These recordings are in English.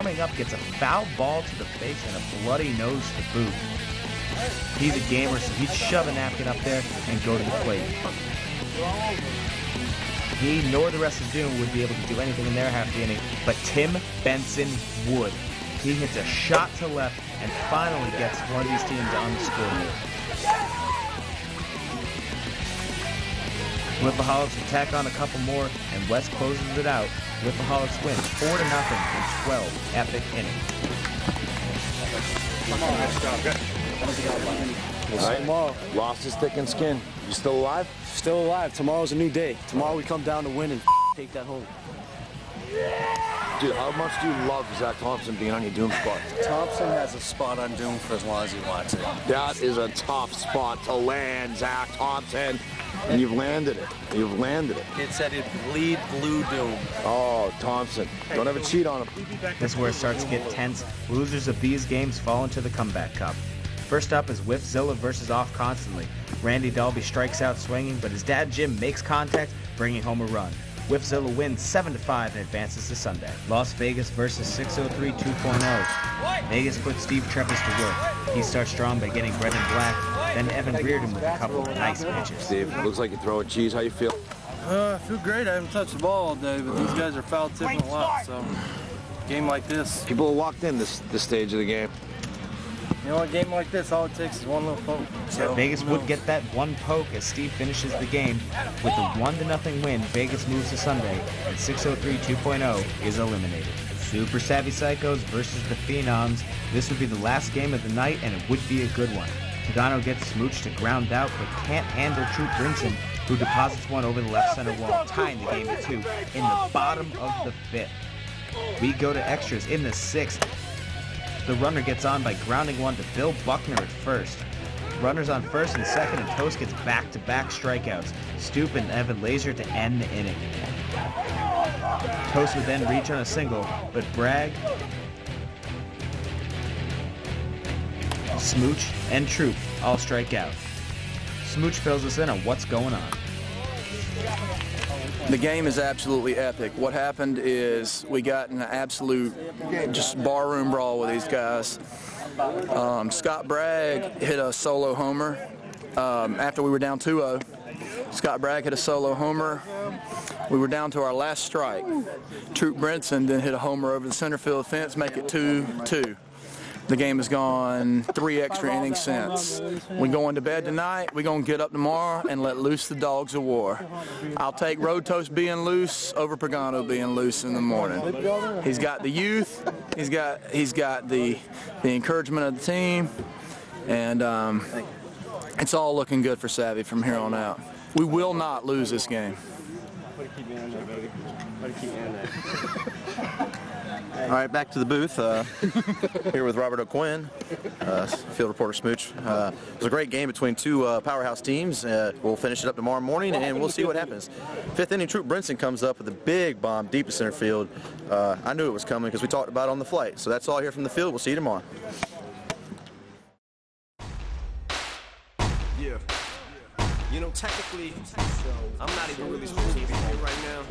Coming up, gets a foul ball to the face and a bloody nose to boot. He's a gamer, so he'd shove a napkin up there and go to the plate. He nor the rest of Doom would be able to do anything in their half of the inning, but Tim Benson would. He hits a shot to left and finally gets one of these teams on the scoreboard. Whippaholics will tack on a couple more, and West closes it out. Whippaholics win 4-0 in 12 epic innings. Tomorrow. Lost his thick and skin. You still alive? Still alive. Tomorrow's a new day. Tomorrow we come down to win and take that home. Dude, how much do you love Zach Thompson being on your Doom spot? Thompson has a spot on Doom for as long as he wants it. That is a tough spot to land, Zach Thompson. And you've landed it. You've landed it. It said it bleed blue Doom. Oh, Thompson. Don't ever cheat on him. This is where it starts to get tense. Losers of these games fall into the comeback cup. First up is Whiffzilla versus Off Constantly. Randy Dalby strikes out swinging, but his dad Jim makes contact, bringing home a run. Whiffzilla wins 7-5 and advances to Sunday. Las Vegas versus 603 2.0. Vegas puts Steve Treppis to work. He starts strong by getting Brendan Black, then Evan Reardon with a couple of nice pitches. Steve, looks like you're throwing cheese. How you feel? I feel great. I haven't touched the ball all day, but these guys are foul tipping a lot. So, game like this. People are locked in this stage of the game. You know, a game like this, all it takes is one little poke. So, Vegas would get that one poke as Steve finishes the game. With a 1-0 win, Vegas moves to Sunday, and 603 2.0 is eliminated. Super Savvy Psychos versus the Phenoms. This would be the last game of the night, and it would be a good one. Tagano gets Smooch to ground out, but can't handle Troop Brinson, who deposits one over the left center wall, tying the game at 2 in the bottom of the 5th. We go to extras in the 6th. The runner gets on by grounding one to Bill Buckner at first. Runners on first and second, and Toast gets back-to-back strikeouts. Stoop and Evan Laser to end the inning. Toast would then reach on a single, but Bragg, Smooch, and Troop all strike out. Smooch fills us in on what's going on. The game is absolutely epic. What happened is we got in an absolute just barroom brawl with these guys. Scott Bragg hit a solo homer after we were down 2-0. Scott Bragg hit a solo homer. We were down to our last strike. Troop Brinson then hit a homer over the center field fence, make it 2-2. The game has gone 3 extra innings since. We're going to bed tonight. We're going to get up tomorrow and let loose the dogs of war. I'll take Road Toast being loose over Pagano being loose in the morning. He's got the youth. He's got the encouragement of the team, and it's all looking good for Savvy from here on out. We will not lose this game. All right, back to the booth. Here with Robert O'Quinn, field reporter Smooch. It was a great game between two powerhouse teams. We'll finish it up tomorrow morning, and we'll see what happens. 5th inning, Troop Brinson comes up with a big bomb deep to center field. I knew it was coming because we talked about it on the flight. So that's all here from the field. We'll see you tomorrow. Yeah. You know, technically, I'm not even really supposed to be here right now.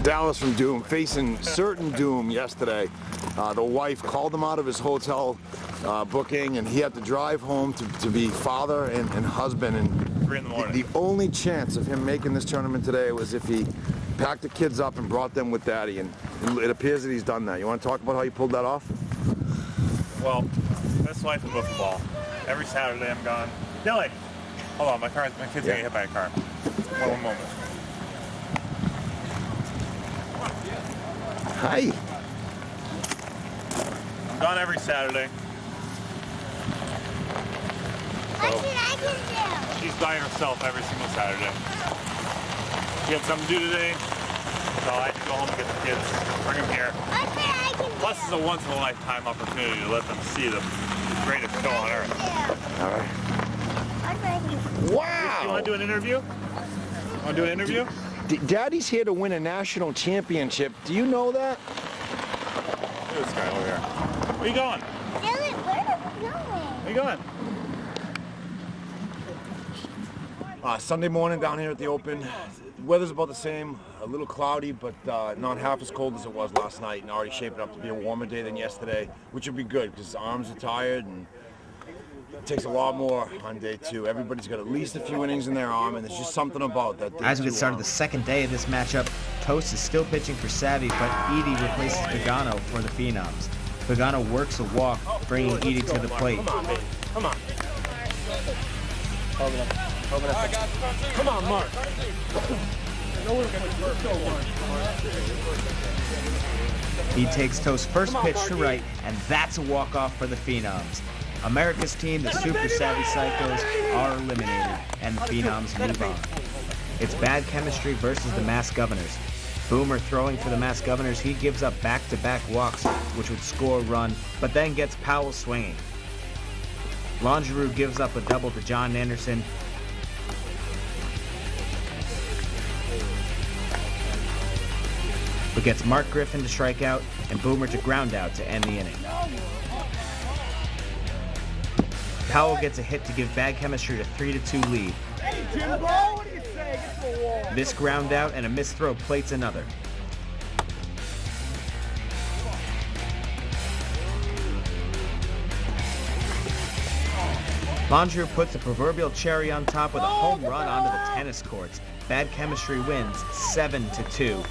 Dallas from Doom facing certain Doom yesterday. The wife called him out of his hotel booking, and he had to drive home to be father and husband. And 3 in the morning. The only chance of him making this tournament today was if he packed the kids up and brought them with Daddy, and it appears that he's done that. You want to talk about how you pulled that off? Well, best life of football. Every Saturday I'm gone. Dilly, hold on, my kid's getting hit by a car. One moment. Hi. I'm gone every Saturday. So, she's by herself every single Saturday. She had something to do today, so I had to go home and get the kids, bring them here. Plus, it's a once-in-a-lifetime opportunity to let them see the greatest show on earth. All right. Wow! You want to do an interview? Want to do an interview? Daddy's here to win a national championship. Do you know that? Look at this guy over here. Where you going? Dylan, where are we going? Where you going? Sunday morning down here at the Open. weather's about the same, a little cloudy, but not half as cold as it was last night, and already shaping up to be a warmer day than yesterday, which would be good because his arms are tired and it takes a lot more on day 2. Everybody's got at least a few innings in their arm, and there's just something about that. As we get started the second day of this matchup, Toast is still pitching for Savvy, but Edie replaces Pagano for the Phenoms. Pagano works a walk, bringing Edie to the plate. Come on. Come on, Mark. He takes Toast's first pitch to right, and that's a walk-off for the Phenoms. America's team, the Super Savvy Psychos, are eliminated, and the Phenoms move on. It's Bad Chemistry versus the Mass Governors. Boomer throwing for the Mass Governors, he gives up back-to-back walks, which would score a run, but then gets Powell swinging. Longeroux gives up a double to John Anderson. But gets Mark Griffin to strike out and Boomer to ground out to end the inning. Powell gets a hit to give Bad Chemistry a 3-2 lead. This ground out and a missed throw plates another. Longeroux puts the proverbial cherry on top with a home run onto the tennis courts. Bad Chemistry wins 7-2.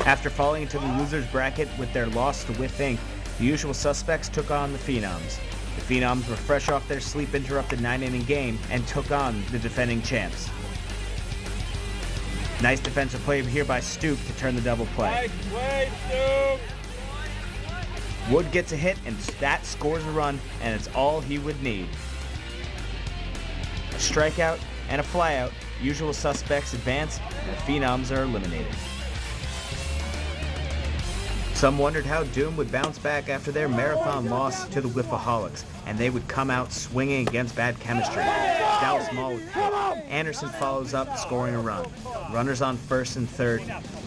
After falling into the losers bracket with their loss to With Inc., the usual suspects took on the Phenoms. The Phenoms were fresh off their sleep-interrupted 9-inning game and took on the defending champs. Nice defensive play here by Stoop to turn the double play. Nice play, Stoop. Wood gets a hit, and that scores a run, and it's all he would need. A strikeout and a flyout, usual suspects advance, and the Phenoms are eliminated. Some wondered how Doom would bounce back after their marathon loss to the Whiffaholics, and they would come out swinging against Bad Chemistry. Dallas Mall with hit. Anderson follows up, scoring a run. Runners on first and third,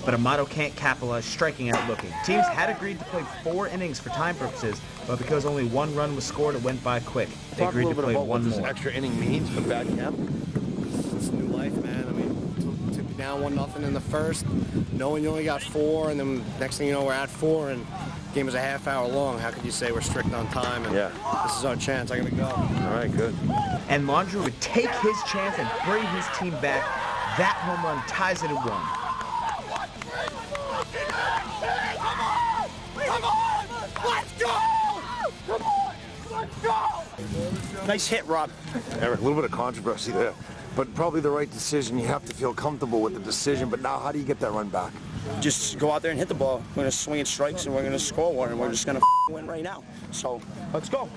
but Amato can't capitalize, striking out looking. Teams had agreed to play 4 innings for time purposes, but because only 1 run was scored, it went by quick. They agreed to play 1 more. What extra inning means for Bad Chem? It's new life, man. I mean, took you down 1-0 in the first, knowing you only got 4, and then next thing you know, we're at 4, and the game is a half hour long. How could you say we're strict on time? And this is our chance. I'm gonna go. All right, good. And Longeroux would take his chance and bring his team back. That home run ties it at 1. Nice hit, Rob. Eric, a little bit of controversy there, but probably the right decision. You have to feel comfortable with the decision, but now how do you get that run back? Just go out there and hit the ball. We're gonna swing at strikes and we're gonna score one, and we're just gonna win right now. So let's go.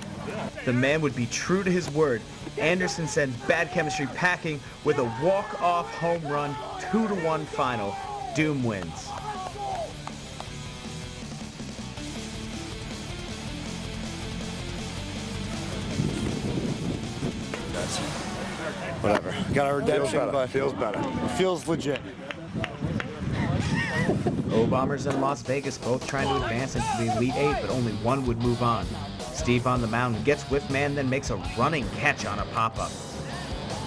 The man would be true to his word. Anderson sent Bad Chemistry packing with a walk-off home run, 2-1 final. Doom wins. Whatever. Got our redemption, but Feels better. it feels legit. O-Bombers and Las Vegas both trying to advance into the Elite 8, but only one would move on. Steve on the mound gets with man, then makes a running catch on a pop-up.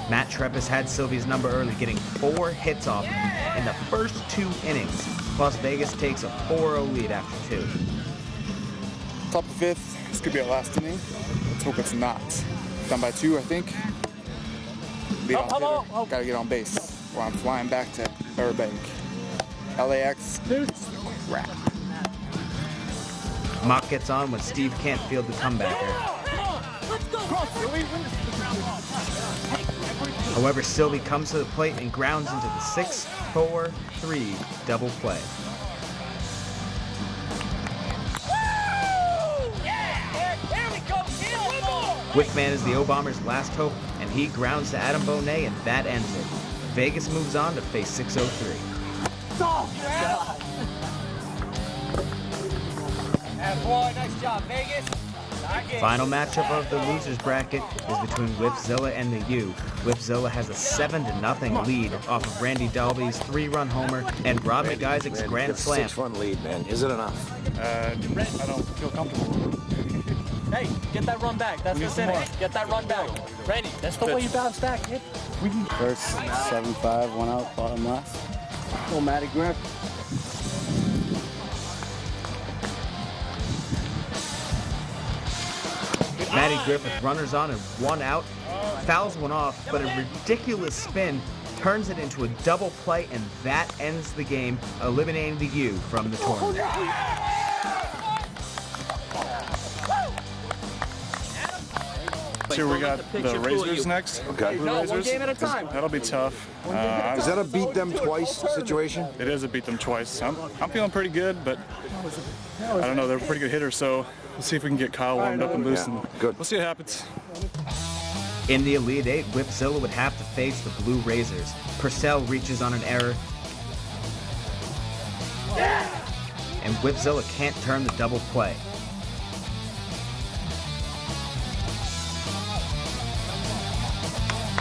Matt Treppis had Sylvie's number early, getting 4 hits off him in the first 2 innings. Las Vegas takes a 4-0 lead after 2. Top of the 5th. This could be our last inning. Let's hope it's not. Down by 2, I think. Lead off hitter. Gotta get on base. While I'm flying back to Burbank. LAX. Crap. Mock gets on when Steve can't field the comebacker. However, Sylvie comes to the plate and grounds into the 6-4-3 double play. Whitman is the O-Bombers' last hope, and he grounds to Adam Bonet, and that ends it. Vegas moves on to face 603. Boy, nice job, Vegas. Final matchup of the losers bracket is between Whipzilla and the U. Whipzilla has a 7-0 lead off of Randy Dalby's 3-run homer and Rob McIsaac's grand slam. 6-run lead, man. Is it enough? I don't feel comfortable. Hey, get that run back. That's what's in it. Get that run back. Ready. That's the way you bounce back, kid. First, 7-5, 1 out, bottom last. Little Matty grip. Matty Griffith, runners on and 1 out, fouls one off, but a ridiculous spin turns it into a double play, and that ends the game, eliminating the U from the tournament. Here we got the Razors next. Okay. No, one game at a time. That'll be tough. Is that a beat them twice situation? It is a beat them twice. I'm feeling pretty good, but I don't know. They're a pretty good hitter, so we'll see if we can get Kyle warmed up and loose. And good. We'll see what happens. In the Elite Eight, Whipzilla would have to face the Blue Razors. Purcell reaches on an error, and Whipzilla can't turn the double play.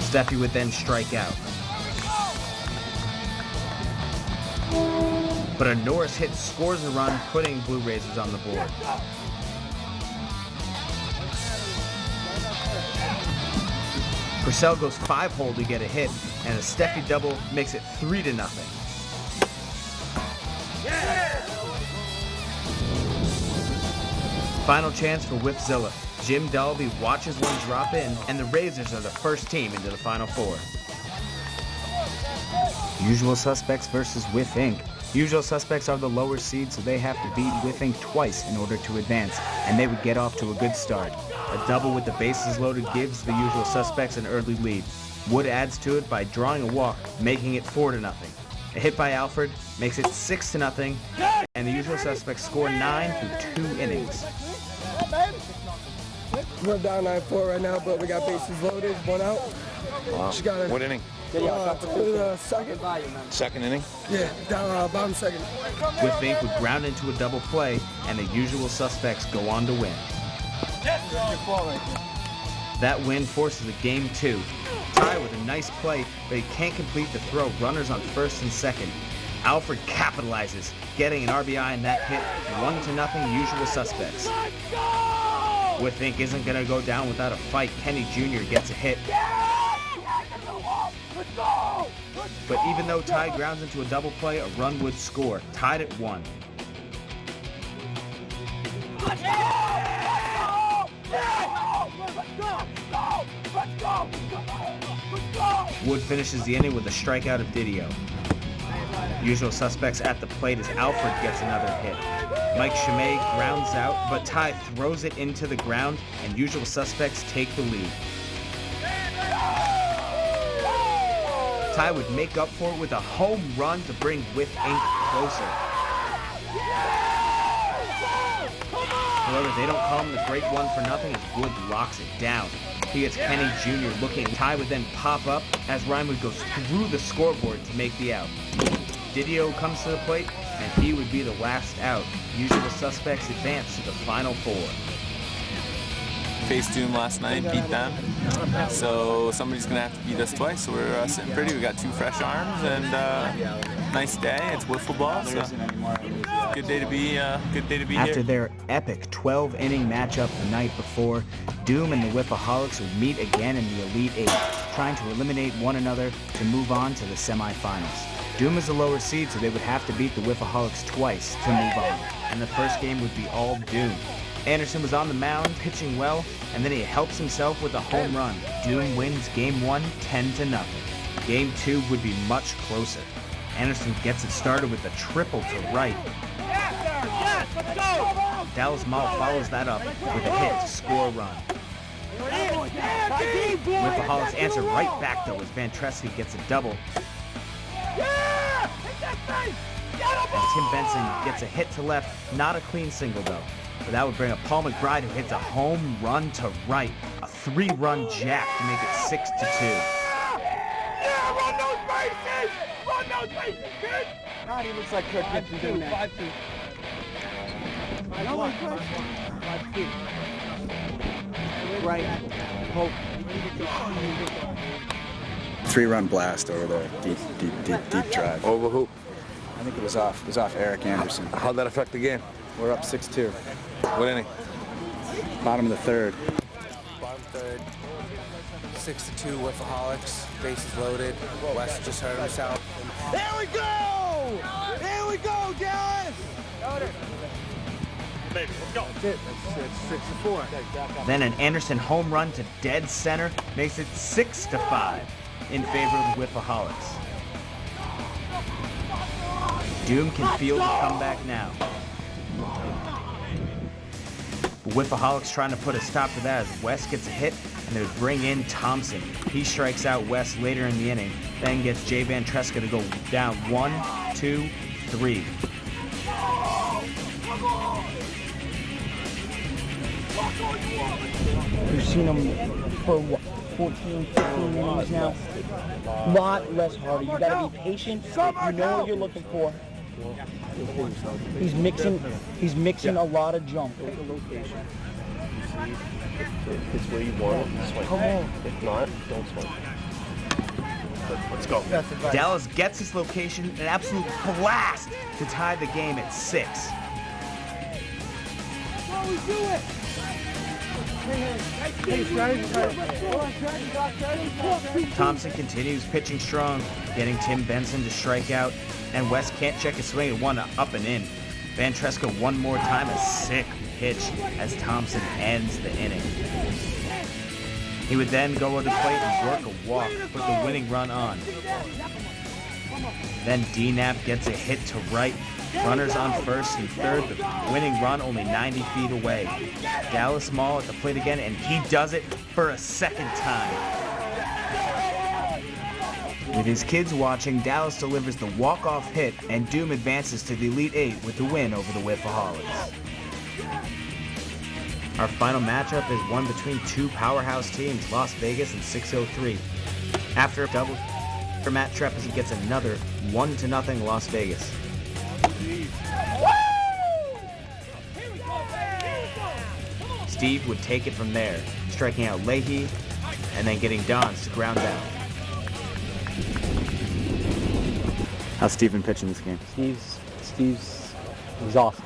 Steffi would then strike out. But a Norris hit scores a run, putting Blue Razors on the board. Purcell goes 5-hole to get a hit, and a Steffi double makes it 3-0. Final chance for Whipzilla. Jim Dalby watches one drop in, and the Razors are the first team into the Final Four. Usual Suspects versus Whiff Inc. Usual Suspects are the lower seed, so they have to beat Whiff Inc. twice in order to advance, and they would get off to a good start. A double with the bases loaded gives the Usual Suspects an early lead. Wood adds to it by drawing a walk, making it 4-0. A hit by Alfred makes it 6-0, and the Usual Suspects score 9 through 2 innings. We're down 9-4 right now, but we got bases loaded, 1 out. Wow. What inning? Second. Second inning? Yeah, down bottom second. Whiff Inc. would ground into a double play, and the Usual Suspects go on to win. That win forces a Game 2. Ty with a nice play, but he can't complete the throw. Runners on first and second. Alfred capitalizes, getting an RBI in that hit. 1-0 Usual Suspects. Whiff Inc. isn't going to go down without a fight. Kenny Jr. gets a hit. But even though Ty grounds into a double play, a run would score. Tied at 1. Wood finishes the inning with a strikeout of Didio. Usual Suspects at the plate as Alfred gets another hit. Mike Chimay grounds out, but Ty throws it into the ground, and Usual Suspects take the lead. Ty would make up for it with a home run to bring Whiff Inc. closer. However, they don't call him the great 1-0 as Wood locks it down. He gets Kenny Jr. looking. Ty would then pop up as Ryman goes through the scoreboard to make the out. Didio comes to the plate, and he would be the last out. Usual Suspects advance to the Final Four. Faced Doom last night, beat them. So somebody's going to have to beat us twice. So we're sitting pretty. We got 2 fresh arms and nice day. It's wiffle ball, so good day to be here. After their epic 12-inning matchup the night before, Doom and the Whiffaholics would meet again in the Elite Eight, trying to eliminate one another to move on to the semifinals. Doom is the lower seed, so they would have to beat the Whiffaholics twice to move on, and the first game would be all Doom. Anderson was on the mound, pitching well, and then he helps himself with a home run. Doom wins Game 1, 10-0. Game 2 would be much closer. Anderson gets it started with a triple to right. Dallas Mall follows that up with a hit to score a run. Whiffaholics answer right back though as Van Tresky gets a double. And Tim Benson gets a hit to left, not a clean single though. But that would bring up Paul McBride, who hits a home run to right. A 3-run jack to make it 6-2. Yeah, run those bases! Run those bases, kid! God, he looks like Kirk Gibson doing that. 5-2. Right. Hope. 3-run blast over there. Deep drive. Over who? I think it was off Eric Anderson. How'd that affect the game? We're up 6-2. What inning? Bottom of the third. Bottom third. 6-2 Whiffaholics. Bases loaded. West just hurt himself. Here we go! Here we go, Dallas! Baby, let's go. That's it. That's 6-4. Then an Anderson home run to dead center makes it 6-5 in favor of the Whiffaholics. Doom can field the comeback now. The Whiffaholics trying to put a stop to that as West gets a hit, and they bring in Thompson. He strikes out West later in the inning, then gets Jay Van Tresca to go down 1, 2, 3. We've seen him for what, 14, 15 innings now. A lot less harder. You gotta be patient. You know what you're looking for. He's mixing a lot of jump. It's where you want it, swing. Come on. If not, don't swing. Let's go. Dallas gets his location, an absolute blast to tie the game at 6. Thompson continues pitching strong, getting Tim Benson to strike out, and West can't check his swing at 1 up and in. Van Tresca one more time, a sick pitch as Thompson ends the inning. He would then go to the plate and work a walk, put the winning run on. Then D-Nap gets a hit to right. Runners on first and third, the winning run only 90 feet away. Dallas Mall at the plate again, and he does it for a second time. With his kids watching, Dallas delivers the walk-off hit, and Doom advances to the Elite Eight with the win over the Whiffaholics. Our final matchup is one between two powerhouse teams, Las Vegas and 603. After a double for Matt Trepis, he gets another 1-0 Las Vegas. Steve would take it from there, striking out Leahy and then getting Dons to ground out. How's Steve been pitching this game? Steve's awesome.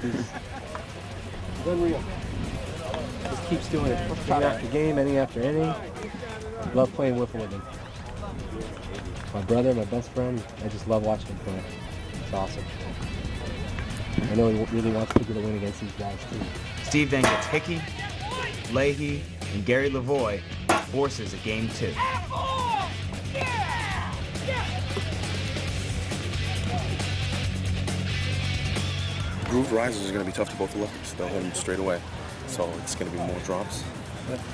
He's unreal. Just keeps doing it. Game after game, inning after inning. Love playing wiffle with him. My brother, my best friend, I just love watching him play. It's awesome. I know he really wants to get a win against these guys too. Steve then gets Hickey, Leahy, and Gary Lavoie, forces a game 2. Groove Rises is going to be tough to both the lefties. They'll hit him straight away. So it's going to be more drops.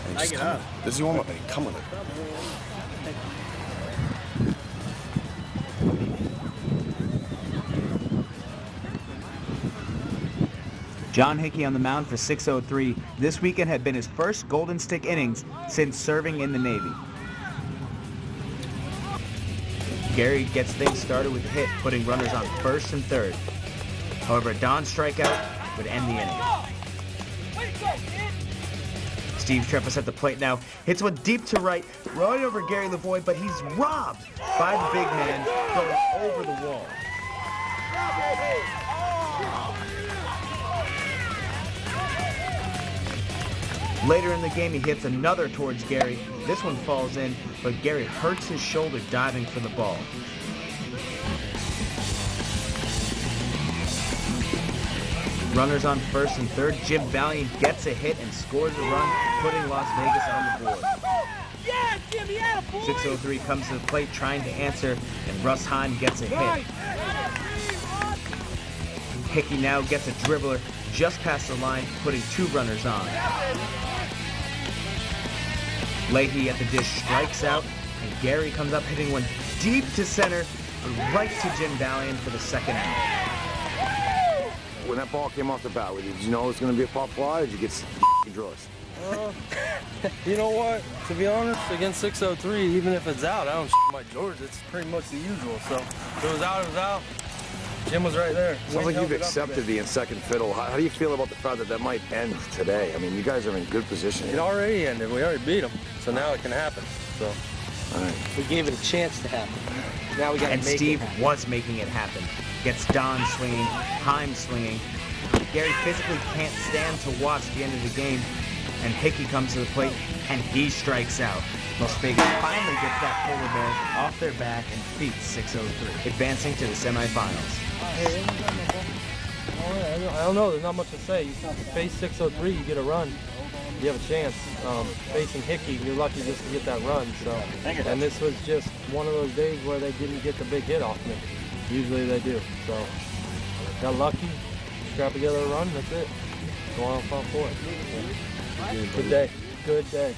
And just come. This is your warm-up, buddy. Come with it. John Hickey on the mound for 603. This weekend had been his first Golden Stick innings since serving in the Navy. Gary gets things started with a hit, putting runners on first and third. However, a Don strikeout would end the inning. Steve Trepis at the plate now, hits one deep to right, right over Gary Lavoie, but he's robbed by the big man going over the wall. Later in the game, he hits another towards Gary. This one falls in, but Gary hurts his shoulder diving for the ball. Runners on first and third. Jim Valiant gets a hit and scores a run, putting Las Vegas on the board. 603 comes to the plate trying to answer, and Russ Hahn gets a hit. Hickey now gets a dribbler just past the line, putting 2 runners on. Leahy at the dish strikes out, and Gary comes up hitting one deep to center, right to Jim Valiant for the second out. When that ball came off the bat, did you know it was going to be a pop fly, or did you get draws? You know what? To be honest, against 603, even if it's out, I don't my George. It's pretty much the usual. So if it was out, it was out. Jim was right there. Sounds like you've accepted the in second fiddle. How do you feel about the fact that that might end today? I mean, you guys are in good position. It already ended. We already beat them. So now it can happen. So. All right. We gave it a chance to happen. Now we got to make Steve it happen. was making it happen. Gets Don swinging, Heim swinging. Gary physically can't stand to watch the end of the game, and Hickey comes to the plate, and he strikes out. Las Vegas finally gets that polar bear off their back and defeats 603, advancing to the semifinals. I don't know. There's not much to say. You face 603, you get a run. You have a chance. Facing Hickey, you're lucky just to get that run. So, and this was just one of those days where they didn't get the big hit off me. Usually they do. So, got lucky, scrap together a run. That's it. Go on front for it. Good day. Good day.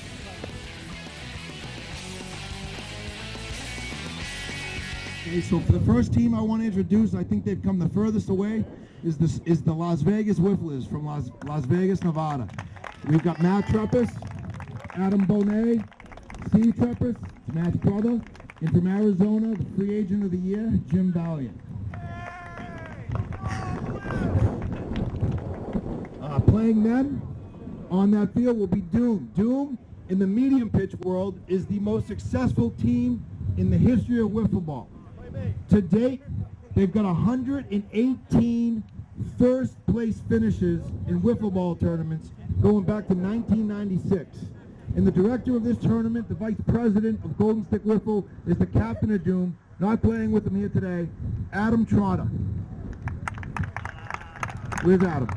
Okay, so for the first team I want to introduce, I think they've come the furthest away, is the Las Vegas Whifflers from Las Vegas, Nevada. We've got Matt Treppis, Adam Bonet, Steve Treppis, Matt's brother, and from Arizona, the free agent of the year, Jim Valiant. Playing them on that field will be Doom. Doom, in the medium pitch world, is the most successful team in the history of wiffle ball. To date, they've got 118 first place finishes in wiffle ball tournaments going back to 1996. And the director of this tournament, the vice president of Golden Stick Wiffle, is the captain of Doom, not playing with them here today, Adam Trotter. Where's Adam?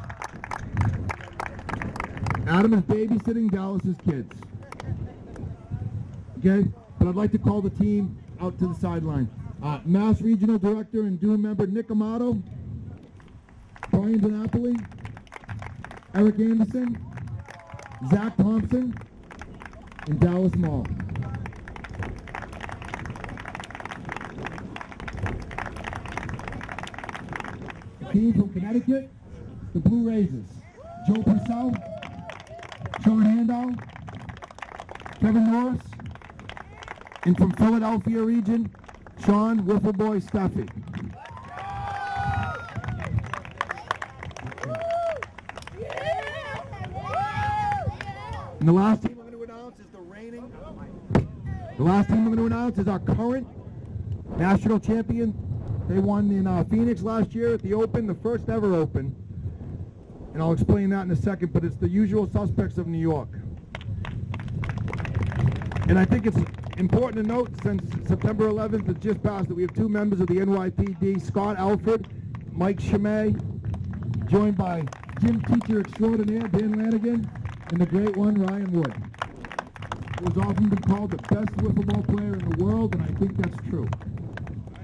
Adam is babysitting Dallas's kids. Okay, but I'd like to call the team out to the sideline. Mass Regional Director and Doom member Nick Amato, Brian DiNapoli, Eric Anderson, Zach Thompson, and Dallas Mall. The team from Connecticut, the Blue Razors, Joe Purcell, Sean Handow, Kevin Norris, and from Philadelphia region, Sean Wiffle Boy Steffi. And the last team I'm going to announce is our current national champion. They won in Phoenix last year at the Open, the first ever Open. And I'll explain that in a second, but it's the usual suspects of New York. And I think it's important to note, since September 11th has just passed, that we have two members of the NYPD, Scott Alford, Mike Chimay, joined by gym teacher extraordinaire, Dan Lanigan, and the great one, Ryan Wood, who has often been called the best wiffle ball player in the world, and I think that's true.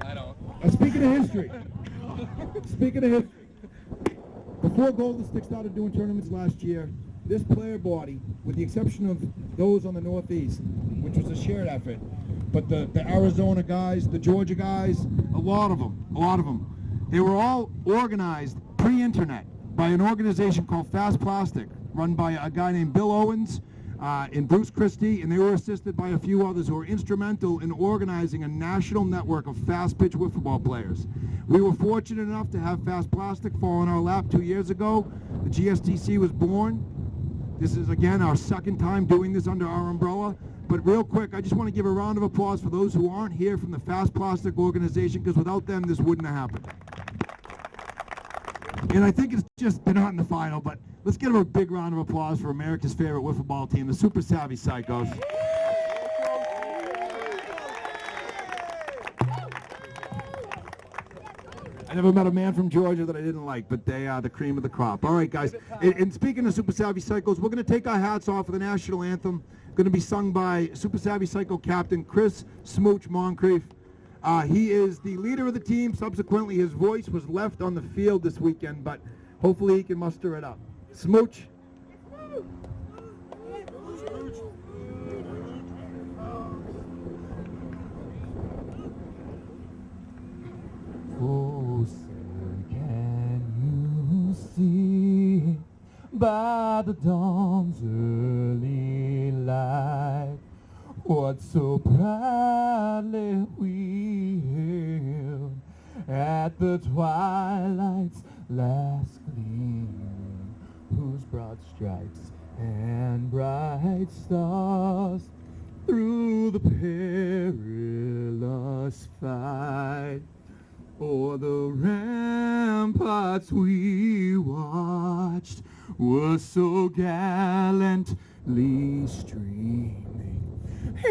I don't. Speaking of history, before Golden Stick started doing tournaments last year, this player body, with the exception of those on the Northeast, which was a shared effort, but the Arizona guys, the Georgia guys, a lot of them, they were all organized pre-internet by an organization called Fast Plastic, run by a guy named Bill Owens and Bruce Christie, and they were assisted by a few others who were instrumental in organizing a national network of fast-pitch wiffle ball players. We were fortunate enough to have Fast Plastic fall in our lap 2 years ago. The GSTC was born. This is, again, our second time doing this under our umbrella. But real quick, I just want to give a round of applause for those who aren't here from the Fast Plastic organization, because without them, this wouldn't have happened. And I think it's just, they're not in the final, but let's give them a big round of applause for America's favorite wiffle ball team, the Super Savvy Psychos. I never met a man from Georgia that I didn't like, but they are the cream of the crop. All right, guys. And speaking of Super Savvy Psychos, we're going to take our hats off for the national anthem. Going to be sung by Super Savvy Psycho captain Chris Smooch Moncrief. He is the leader of the team. Subsequently, his voice was left on the field this weekend, but hopefully he can muster it up. Smooch. Oh, sir, can you see by the dawn's early light what so proudly we hailed at the twilight's last gleam, whose broad stripes and bright stars through the perilous fight o'er the ramparts we watched watched was so gallantly streaming,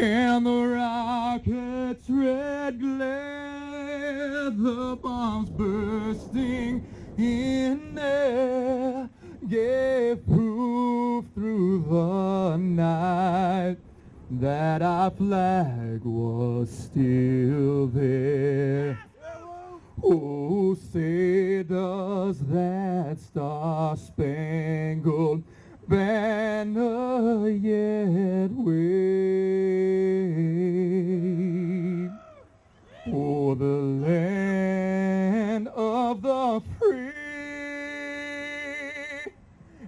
and the rocket's red glare, the bombs bursting in air, gave proof through the night that our flag was still there. Oh, say does that star-spangled banner yet wave o'er the land of the free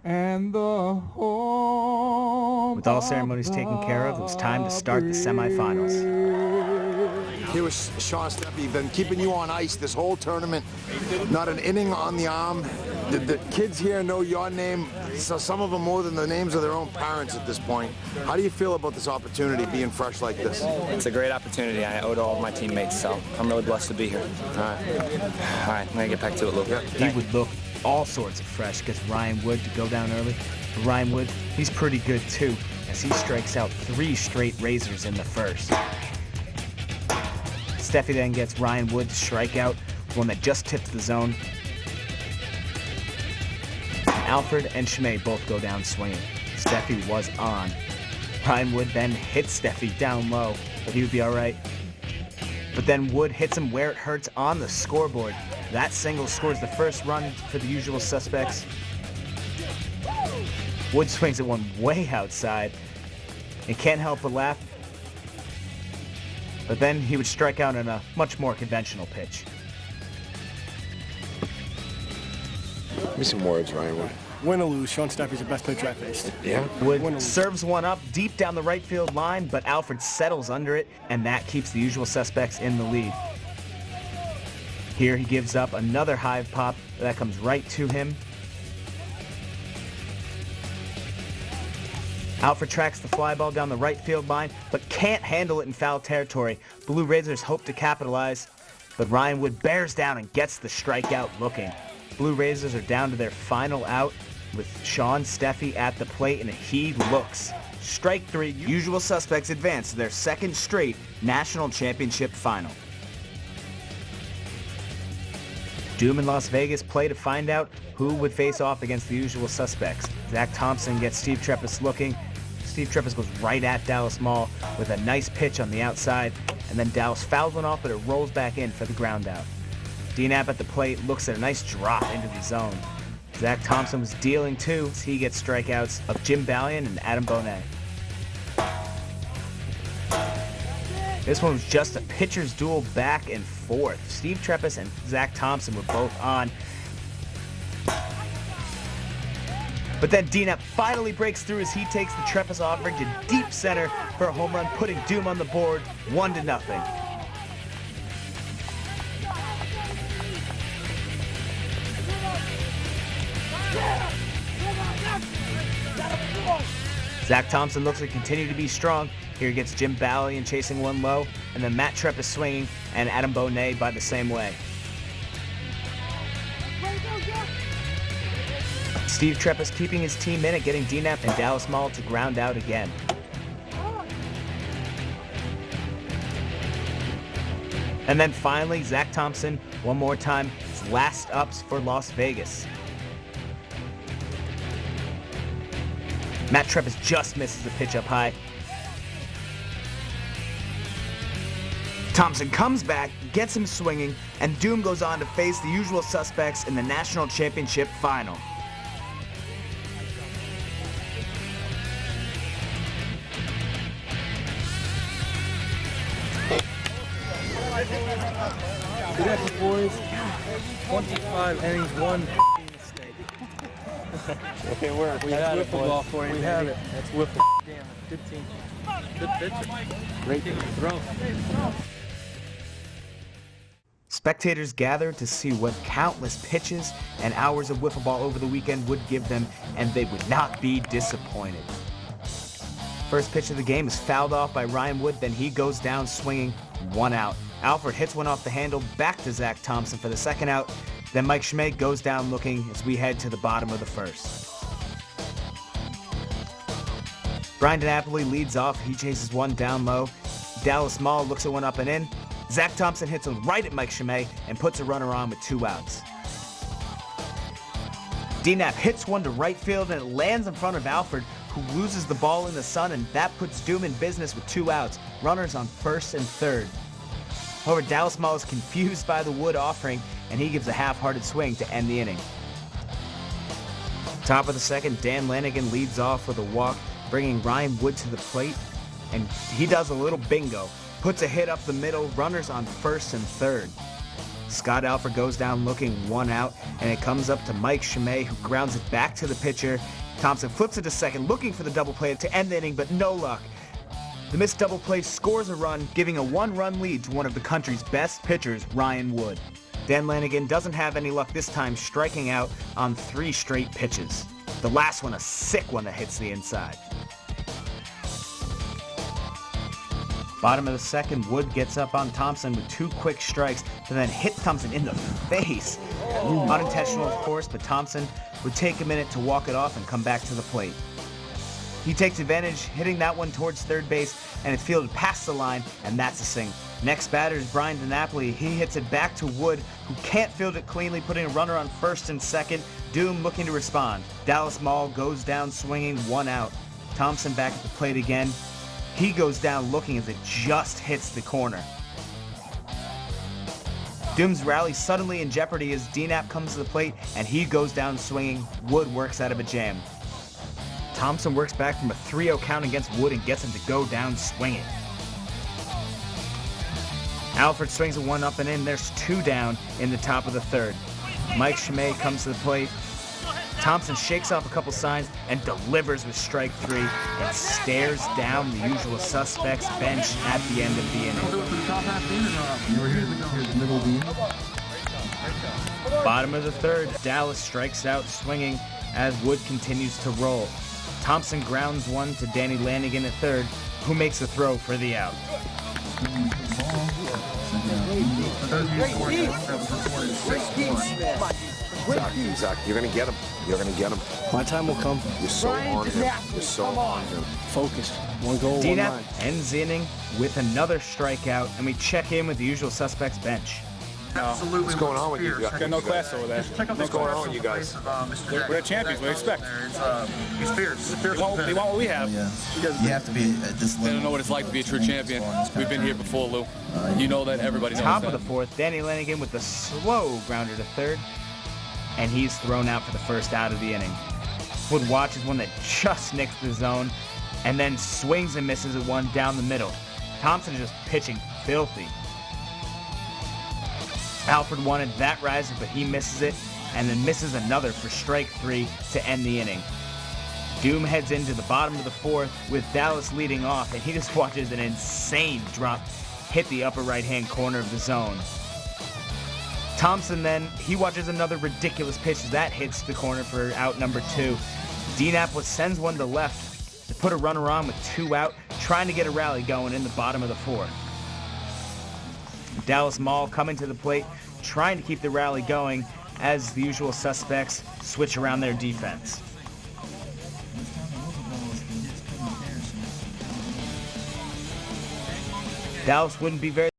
and the home. With all ceremonies taken care of, it was time to start the semifinals. Here was Sean Steffi, been keeping you on ice this whole tournament. Not an inning on the arm. The kids here know your name, so some of them more than the names of their own parents at this point. How do you feel about this opportunity, being fresh like this? It's a great opportunity. I owe it to all of my teammates, so I'm really blessed to be here. All right, I'm going to get back to it a little bit. He would look all sorts of fresh against Ryan Wood to go down early. But Ryan Wood, he's pretty good too, as he strikes out 3 straight razors in the first. Steffi then gets Ryan Wood to strike out, one that just tipped the zone. Alfred and Chimay both go down swinging. Steffi was on. Ryan Wood then hits Steffi down low, but he would be all right. But then Wood hits him where it hurts on the scoreboard. That single scores the first run for the Usual Suspects. Wood swings at one way outside and can't help but laugh. But then he would strike out on a much more conventional pitch. Give me some words, Ryan Wood. Win or lose, Sean Steffi's the best pitcher I faced. Yeah? Wood serves one up deep down the right field line, but Alfred settles under it, and that keeps the Usual Suspects in the lead. Here he gives up another hive pop that comes right to him. Alfred tracks the fly ball down the right field line, but can't handle it in foul territory. Blue Razors hope to capitalize, but Ryan Wood bears down and gets the strikeout looking. Blue Razors are down to their final out with Sean Steffi at the plate, and he looks. Strike 3, Usual Suspects advance to their second straight national championship final. Doom and Las Vegas play to find out who would face off against the Usual Suspects. Zach Thompson gets Steve Treppis looking. Steve Treppis goes right at Dallas Mall with a nice pitch on the outside, and then Dallas fouls one off, but it rolls back in for the ground out. DNAP at the plate looks at a nice drop into the zone. Zach Thompson was dealing too. He gets strikeouts of Jim Ballion and Adam Bonet. This one was just a pitcher's duel back and forth. Steve Treppis and Zach Thompson were both on. But then DNAP finally breaks through as he takes the Treppis offering to deep center for a home run, putting Doom on the board 1-0. Zach Thompson looks to continue to be strong. Here gets Jim Ballion chasing one low, and then Matt Treppis swinging, and Adam Bonet by the same way. Steve Treppis keeping his team in it, getting DNAP and Dallas Mall to ground out again. And then finally, Zach Thompson, one more time, his last ups for Las Vegas. Matt Treppis just misses the pitch up high. Thompson comes back, gets him swinging, and Doom goes on to face the Usual Suspects in the National Championship Final. Good effort, boys. 25 innings, 1 mistake. Okay, we're We have it, boys. For you, we have it. That's wiffle. Damn, good team. Good pitcher. Great throw. Spectators gathered to see what countless pitches and hours of wiffle ball over the weekend would give them, and they would not be disappointed. First pitch of the game is fouled off by Ryan Wood, then he goes down swinging, 1 out. Alfred hits one off the handle back to Zach Thompson for the second out. Then Mike Schmay goes down looking as we head to the bottom of the first. Brian DiNapoli leads off. He chases one down low. Dallas Small looks at one up and in. Zach Thompson hits one right at Mike Schmay and puts a runner on with 2 outs. DNAP hits one to right field and it lands in front of Alford, who loses the ball in the sun, and that puts Doom in business with 2 outs. Runners on first and third. However, Dallas Small is confused by the Wood offering, and he gives a half-hearted swing to end the inning. Top of the second, Dan Lanigan leads off with a walk, bringing Ryan Wood to the plate, and he does a little bingo. Puts a hit up the middle, runners on first and third. Scott Alford goes down looking, 1 out, and it comes up to Mike Schmay, who grounds it back to the pitcher. Thompson flips it to second, looking for the double play to end the inning, but no luck. The missed double play scores a run, giving a 1-run lead to one of the country's best pitchers, Ryan Wood. Dan Lanigan doesn't have any luck this time, striking out on 3 straight pitches. The last one a sick one that hits the inside. Bottom of the second, Wood gets up on Thompson with 2 quick strikes to then hit Thompson in the face. Unintentional, of course, but Thompson would take a minute to walk it off and come back to the plate. He takes advantage, hitting that one towards third base, and it's fielded past the line, and that's a single. Next batter is Brian DiNapoli. He hits it back to Wood, who can't field it cleanly, putting a runner on first and second. Doom looking to respond. Dallas Mall goes down swinging, 1 out. Thompson back at the plate again. He goes down looking as it just hits the corner. Doom's rally suddenly in jeopardy as DNAP comes to the plate and he goes down swinging. Wood works out of a jam. Thompson works back from a 3-0 count against Wood and gets him to go down swinging. Alford swings a 1 up and in. There's 2 down in the top of the third. Mike Schmay comes to the plate. Thompson shakes off a couple signs and delivers with strike 3 and stares down the usual suspects bench at the end of the inning. Bottom of the third, Dallas strikes out swinging as Wood continues to roll. Thompson grounds one to Danny Lanigan at third, who makes a throw for the out. Zach, you're going to get him. You're going to get him. My time will come. You're so on him. You're so on him. Focused. 1 goal, 1 DNAP line. ends the inning with another strikeout, and we check in with the usual suspects bench. Absolutely. What's going on with you guys? Got no class over there. What's going on with you guys? We're the champions. What do you expect? He's fierce. They want what we have. You have to be at this level. They don't know what it's like to be a true champion. We've been here before, Lou. You know that. Everybody knows Top that. of the fourth, Danny Lanigan with the slow grounder to third, and he's thrown out for the first out of the inning. Wood watches one that just nicks the zone, and then swings and misses at one down the middle. Thompson is just pitching filthy. Alford wanted that riser, but he misses it, and then misses another for strike 3 to end the inning. Doom heads into the bottom of the fourth with Dallas leading off, and he just watches an insane drop hit the upper right-hand corner of the zone. Thompson then, he watches another ridiculous pitch that hits the corner for out number 2. DNAP sends one to left to put a runner on with 2 out, trying to get a rally going in the bottom of the fourth. Dallas Mall coming to the plate, trying to keep the rally going as the usual suspects switch around their defense. Dallas wouldn't be very